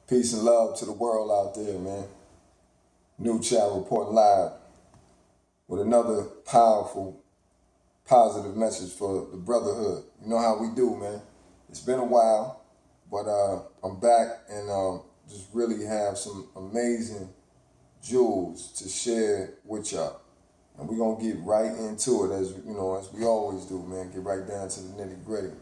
Peace and love to the world out there, man. New Child reporting live with another powerful, positive message for the brotherhood. You know how we do, man. It's been a while, but I'm back and just really have some amazing jewels to share with y'all. And we're gonna get right into it as we always do, man. Get right down to the nitty gritty.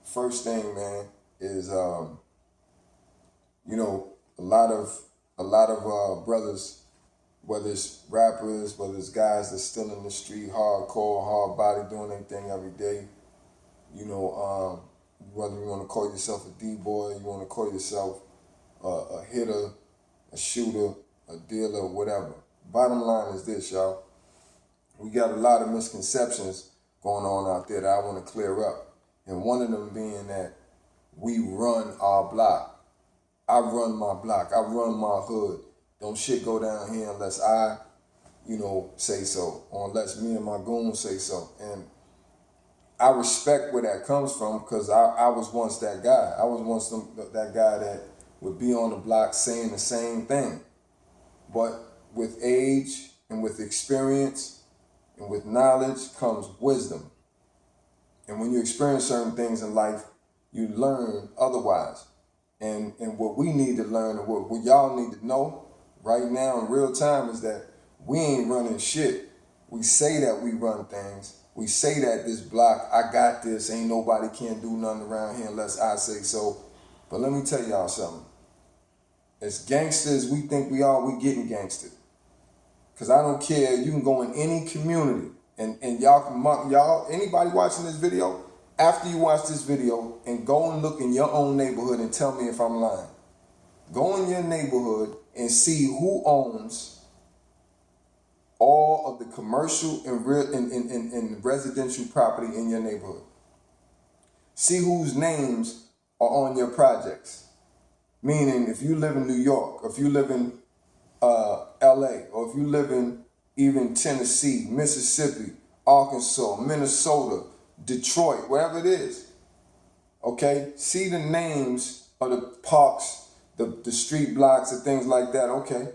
First thing, man, is a lot of brothers, whether it's rappers, whether it's guys that's still in the street, hardcore, hard body, doing their thing every day. Whether you want to call yourself a D-boy, you want to call yourself a hitter, a shooter, a dealer, whatever. Bottom line is this, y'all. We got a lot of misconceptions going on out there that I want to clear up. And one of them being that we run our block. I run my block. I run my hood. Don't shit go down here unless I, say so, or unless me and my goons say so. And I respect where that comes from because I was once that guy. I was once that guy that would be on the block saying the same thing. But with age and with experience and with knowledge comes wisdom. And when you experience certain things in life, you learn otherwise. And what we need to learn and what y'all need to know right now in real time is that we ain't running shit. We say that we run things. We say that this block, I got this, ain't nobody can do nothing around here unless I say so. But let me tell y'all something. As gangsters we think we are, we getting gangstered. Because I don't care, you can go in any community and y'all, anybody watching this video, after you watch this video and go and look in your own neighborhood and tell me if I'm lying. Go in your neighborhood and see who owns all of the commercial and residential property in your neighborhood. See whose names are on your projects. Meaning if you live in New York, or if you live in LA, or if you live in even Tennessee, Mississippi, Arkansas, Minnesota, Detroit, wherever it is, okay? See the names of the parks, the street blocks and things like that, okay?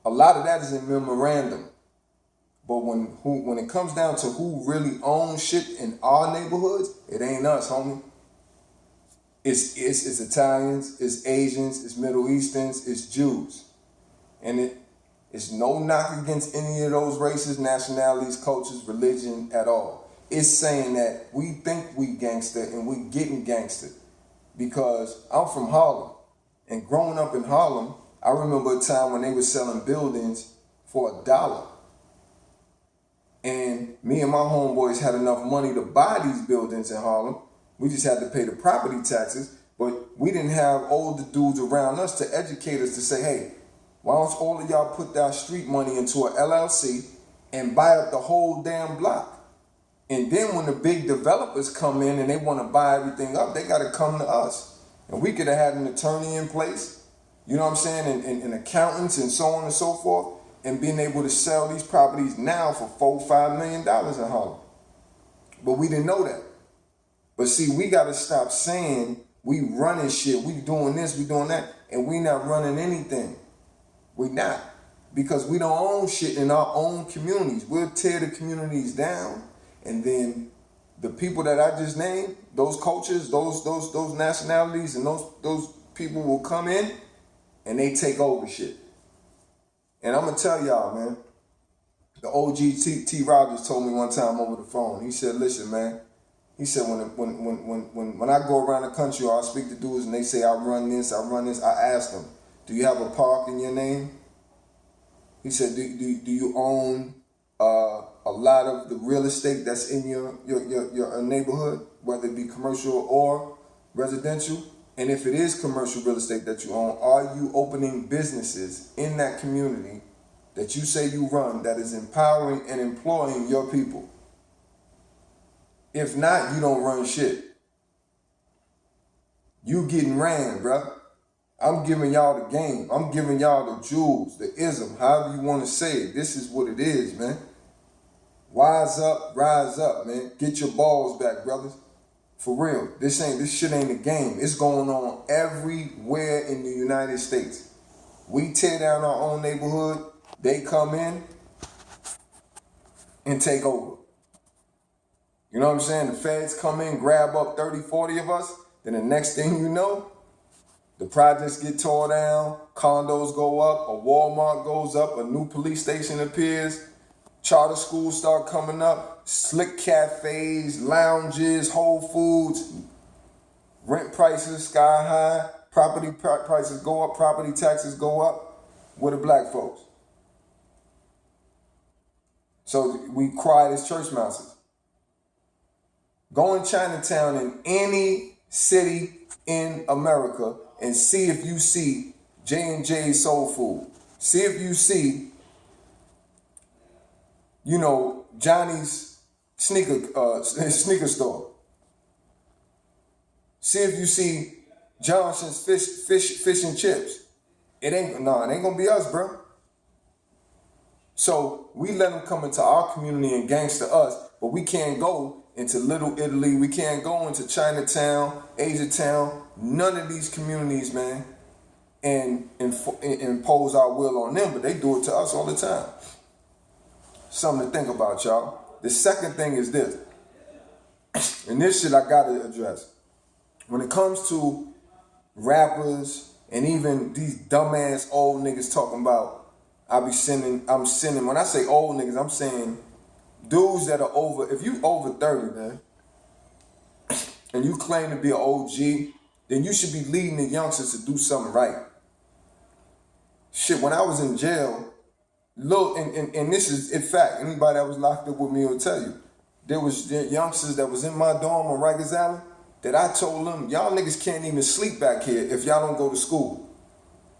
A lot of that is in memorandum. But when it comes down to who really owns shit in our neighborhoods, it ain't us, homie. It's Italians, it's Asians, it's Middle Easterns, it's Jews. And it's no knock against any of those races, nationalities, cultures, religion at all. It's saying that we think we gangster and we getting gangster because I'm from Harlem. And growing up in Harlem, I remember a time when they were selling buildings for $1. And me and my homeboys had enough money to buy these buildings in Harlem. We just had to pay the property taxes, but we didn't have older dudes around us to educate us to say, hey, why don't all of y'all put that street money into an LLC and buy up the whole damn block? And then when the big developers come in and they want to buy everything up, they got to come to us. And we could have had an attorney in place, you know what I'm saying, and accountants and so on and so forth, and being able to sell these properties now for $4-5 million in Harlem. But we didn't know that. But see, we got to stop saying we running shit, we doing this, we doing that, and we not running anything. We not. Because we don't own shit in our own communities. We'll tear the communities down. And then the people that I just named, those cultures, those nationalities, and those people will come in and they take over shit. And I'm gonna tell y'all, man, the OG T Rogers told me one time over the phone. He said, listen, man. He said when I go around the country or I speak to dudes and they say I run this, I ask them, do you have a park in your name? He said, do you own a lot of the real estate that's in your neighborhood, whether it be commercial or residential? And if it is commercial real estate that you own, are you opening businesses in that community that you say you run that is empowering and employing your people? If not, you don't run shit. You getting ran, bruh. I'm giving y'all the game. I'm giving y'all the jewels, the ism, however you want to say it. This is what it is, man. Wise up, rise up, man. Get your balls back, brothers. For real. This shit ain't a game. It's going on everywhere in the United States. We tear down our own neighborhood, they come in and take over. You know what I'm saying? The feds come in, grab up 30, 40 of us, then the next thing you know, the projects get tore down, condos go up, a Walmart goes up, a new police station appears, charter schools start coming up, slick cafes, lounges, Whole Foods, rent prices sky high, property prices go up, property taxes go up. Where the black folks? So we quiet as church mouses. Go in Chinatown in any city in America and see if you see J&J Soul Food. See if you see, Johnny's sneaker store. See if you see Johnson's fish and chips. It ain't gonna be us, bro. So we let them come into our community and gangster us, but we can't go into Little Italy. We can't go into Chinatown, Asiatown, none of these communities, man, and impose our will on them, but they do it to us all the time. Something to think about, y'all. The second thing is this, and this shit I gotta address. When it comes to rappers and even these dumbass old niggas talking about, I'm sending, when I say old niggas, I'm saying dudes that are over, if you over 30, man, and you claim to be an OG, then you should be leading the youngsters to do something right. Shit, when I was in jail, look, and this is in fact, anybody that was locked up with me will tell you, there was youngsters that was in my dorm on Rikers Island that I told them, y'all niggas can't even sleep back here if y'all don't go to school.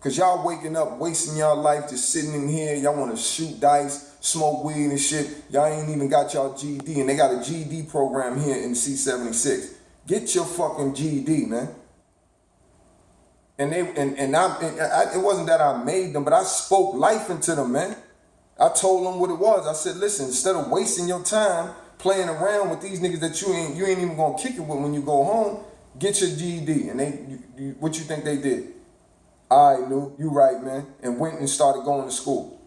Cause y'all waking up, wasting y'all life just sitting in here. Y'all want to shoot dice, smoke weed and shit. Y'all ain't even got y'all GED, and they got a GED program here in C76. Get your fucking GED, man. And it wasn't that I made them, but I spoke life into them, man. I told them what it was. I said, listen, instead of wasting your time playing around with these niggas that you ain't even gonna kick it with when you go home, get your GED. And what you think they did? All right, Lou, you right, man. And went and started going to school.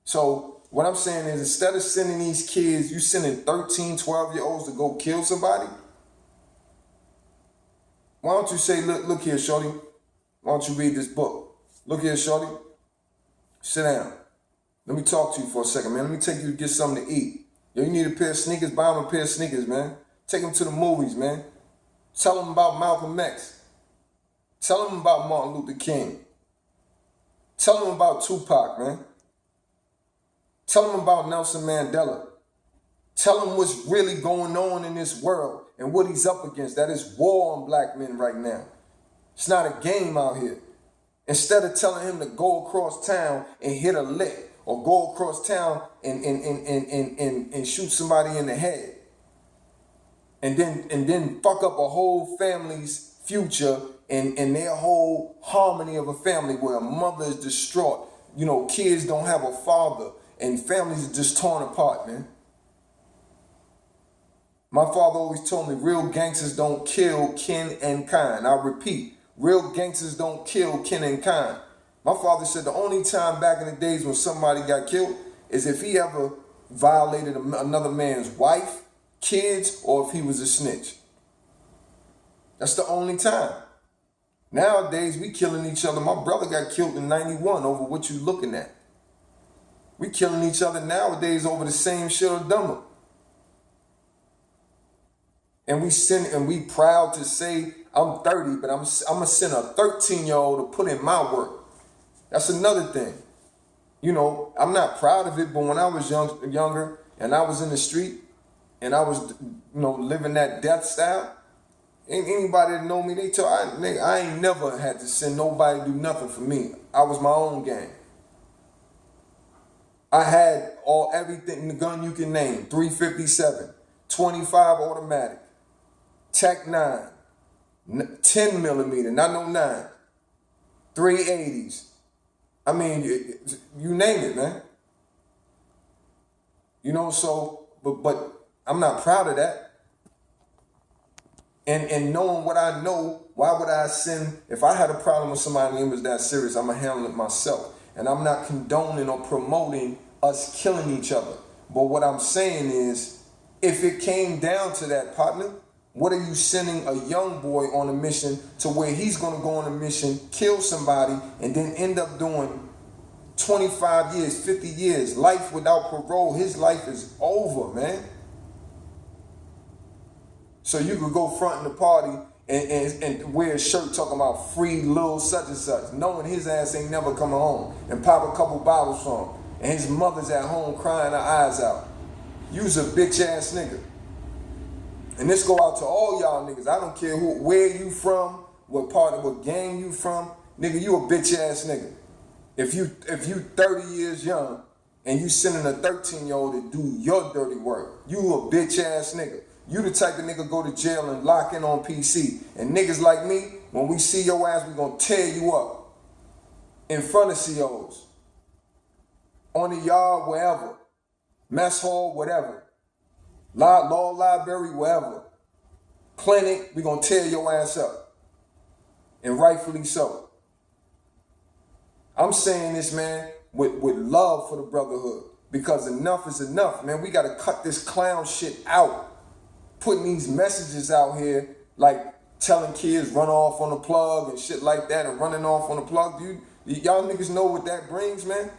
So what I'm saying is, instead of sending these kids, you sending 13, 12-year-olds to go kill somebody. Why don't you say, look here, shorty. Why don't you read this book? Look here, shorty. Sit down. Let me talk to you for a second, man. Let me take you to get something to eat. Yo, you need a pair of sneakers? Buy them a pair of sneakers, man. Take them to the movies, man. Tell them about Malcolm X. Tell them about Martin Luther King. Tell them about Tupac, man. Tell them about Nelson Mandela. Tell them what's really going on in this world and what he's up against. That is war on black men right now. It's not a game out here. Instead of telling him to go across town and hit a lick or go across town and shoot somebody in the head and then fuck up a whole family's future and their whole harmony of a family where a mother is distraught, kids don't have a father, and families are just torn apart, man. My father always told me, real gangsters don't kill kin and kind. I repeat, real gangsters don't kill kin and kind. My father said the only time back in the days when somebody got killed is if he ever violated another man's wife, kids, or if he was a snitch. That's the only time. Nowadays, we killing each other. My brother got killed in 91 over what you looking at. We killing each other nowadays over the same shit or dumber. And we proud to say I'm 30, but I'm gonna send a 13-year-old to put in my work. That's another thing. I'm not proud of it, but when I was younger and I was in the street and I was, living that death style, anybody that know me, they tell I ain't never had to send nobody to do nothing for me. I was my own gang. I had everything, the gun you can name, 357, 25 automatic, Tech 9, 10 millimeter, not no 9, 380s. I mean, you name it, man. So, but I'm not proud of that. And knowing what I know, why would I send? If I had a problem with somebody and it was that serious, I'm gonna handle it myself. And I'm not condoning or promoting us killing each other. But what I'm saying is, if it came down to that, partner, what are you sending a young boy on a mission to where he's gonna go on a mission, kill somebody, and then end up doing 25 years, 50 years, life without parole? His life is over, man. So you could go front in the party and wear a shirt talking about free little such and such, knowing his ass ain't never coming home, and pop a couple bottles for him, and his mother's at home crying her eyes out. You's a bitch ass nigga. And this go out to all y'all niggas. I don't care where you from, what gang you from. Nigga, you a bitch ass nigga. If you 30 years young and you sending a 13-year-old to do your dirty work, you a bitch ass nigga. You the type of nigga go to jail and lock in on PC. And niggas like me, when we see your ass, we gonna tear you up. In front of COs. On the yard, wherever. Mess hall, whatever. Law library, wherever. Clinic, we gonna tear your ass up. And rightfully so. I'm saying this, man, with love for the brotherhood. Because enough is enough, man. We gotta cut this clown shit out. Putting these messages out here, like telling kids run off on the plug and shit like that, and running off on the plug. Y'all niggas know what that brings, man?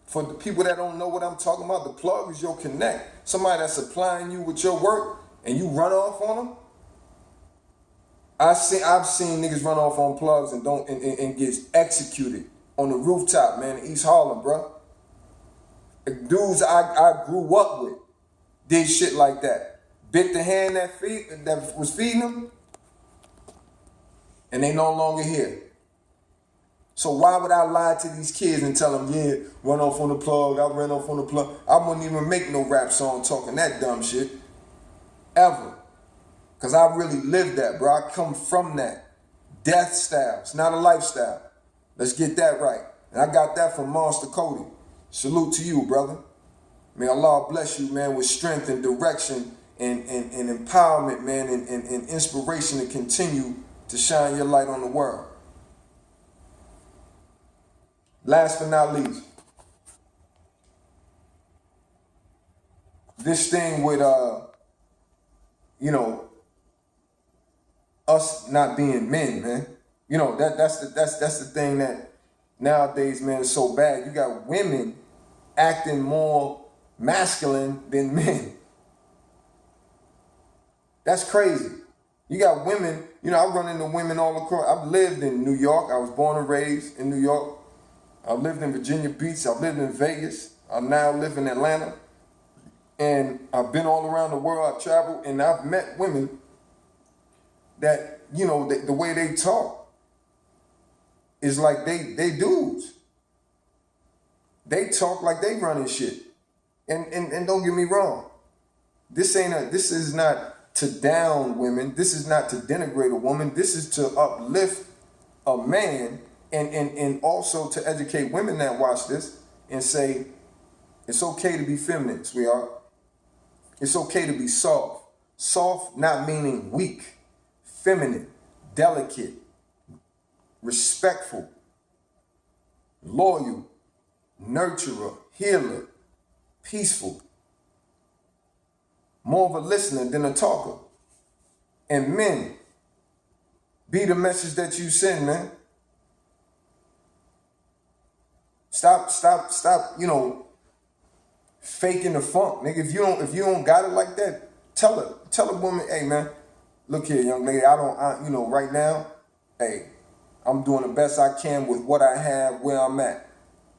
For the people that don't know what I'm talking about, the plug is your connect. Somebody that's supplying you with your work and you run off on them. I've seen niggas run off on plugs and get executed on the rooftop, man, in East Harlem, bro. Dudes I grew up with did shit like that. Bit the hand that was feeding them, and they no longer here. So why would I lie to these kids and tell them, yeah, run off on the plug, I ran off on the plug. I wouldn't even make no rap song talking that dumb shit, ever. Because I really lived that, bro. I come from that. Death style, it's not a lifestyle. Let's get that right. And I got that from Monster Cody. Salute to you, brother. May Allah bless you, man, with strength and direction and empowerment, man, and inspiration to continue to shine your light on the world. Last but not least, this thing with us not being men, man. You know, that's the thing that nowadays, man, is so bad. You got women acting more masculine than men. That's crazy. You got women, I run into women all across. I've lived in New York. I was born and raised in New York. I've lived in Virginia Beach. I've lived in Vegas. I now live in Atlanta. And I've been all around the world. I've traveled, and I've met women that, the way they talk is like they dudes. They talk like they running shit. And don't get me wrong. This is not to down women. This is not to denigrate a woman. This is to uplift a man and also to educate women that watch this and say, it's okay to be feminine, sweetheart. It's okay to be soft. Soft not meaning weak. Feminine, delicate, respectful, loyal, nurturer, healer, peaceful. More of a listener than a talker. And men, be the message that you send, man. Stop, faking the funk, nigga. If you don't got it like that, tell a woman, hey, man, look here, young lady, right now, hey, I'm doing the best I can with what I have where I'm at.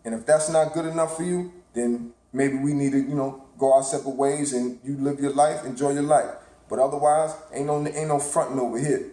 And if that's not good enough for you, then maybe we need to, go our separate ways and you live your life, enjoy your life. But otherwise, ain't no fronting over here.